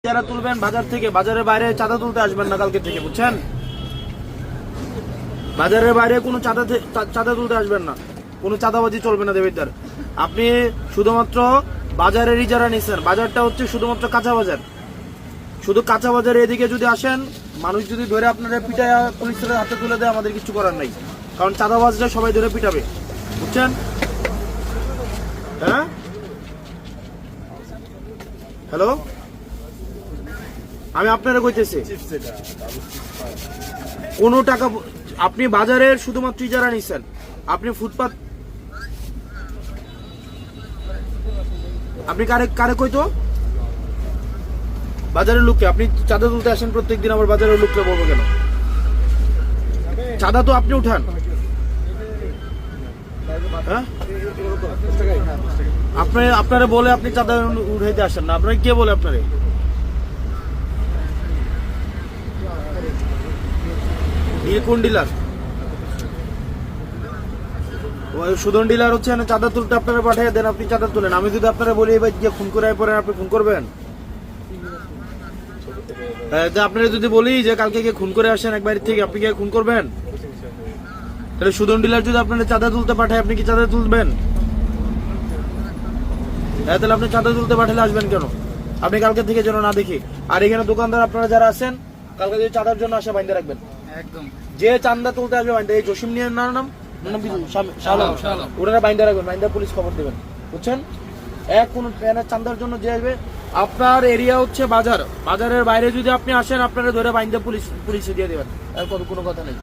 যারা তুলবেন বাজার থেকে, বাজারের বাইরে চাঁদা তুলতে আসবেন না কালকে থেকে, বুঝছেন? বাজারের বাইরে কোনো চাঁদা তুলতে আসবেন না, কোনো চাঁদাবাজি চলবে না দেবিদ্দার। আপনি শুধুমাত্র বাজারেরই যারা নিচ্ছেন, বাজারটা হচ্ছে শুধুমাত্র কাঁচা বাজার, শুধু কাঁচা বাজারে এদিকে যদি আসেন, মানুষ যদি ধরে আপনারা পিটায় পুলিশের হাতে তুলে দেয়, আমাদের কিছু করার নাই, কারণ চাঁদাবাজরা সবাই ধরে পিটাবে, বুঝছেন? হ্যাঁ, হ্যালো, আমি আপনারা কইতেছি কোন টাকা আপনি বাজারের শুধুমাত্র যারা নিচ্ছেন, আপনি ফুটপাত, আপনি কারে কারে কইতো বাজারের লোককে আপনি চাঁদা তুলতে আসেন প্রত্যেকদিন, আবার বাজারের লোককে বলবো কেন? চাঁদা তো আপনি উঠান, হ্যাঁ? আপনারা বলে আপনি চাঁদা উঠাইতে আসেন না, আপনারা কে বলে আপনারে? কোন ডিলার? সুদন ডিলার হচ্ছে চাঁদা তুলতে আপনারা পাঠিয়ে দেন, আপনি চাঁদা তুলেন। আমি যদি আপনারা বলি এবার গিয়ে খুন করে পরে আপনি খুন করবেন? আপনারা যদি বলি যে কালকে গিয়ে খুন করে আসেন এক বাড়ির থেকে, আপনি গিয়ে খুন করবেন? তাহলে সুদন ডিলার যদি আপনারা চাঁদা তুলতে পাঠায়, আপনি কি চাঁদা তুলবেন? তাহলে আপনি চাঁদা তুলতে পাঠালে আসবেন কেন? আপনি কালকে থেকে যেন না দেখি। আর এখানে দোকানদার আপনারা যারা আছেন, কালকে যদি চাঁদার জন্য আসে বাইন্দা রাখবেন, একদম যে চাঁদা তুলতে আসবে বাইন্দা, এই জসিম নিয়ে নাম ওনারা বাইন্দা রাখবেন, বাইন্দা পুলিশ খবর দেবেন, বুঝছেন? কোন চাঁদার জন্য যে আসবে, আপনার এরিয়া হচ্ছে বাজার, বাজারের বাইরে যদি আপনি আসেন, আপনারা ধরে বাইন্দা পুলিশে দিয়ে দেবেন, আর কোনো কথা নেই।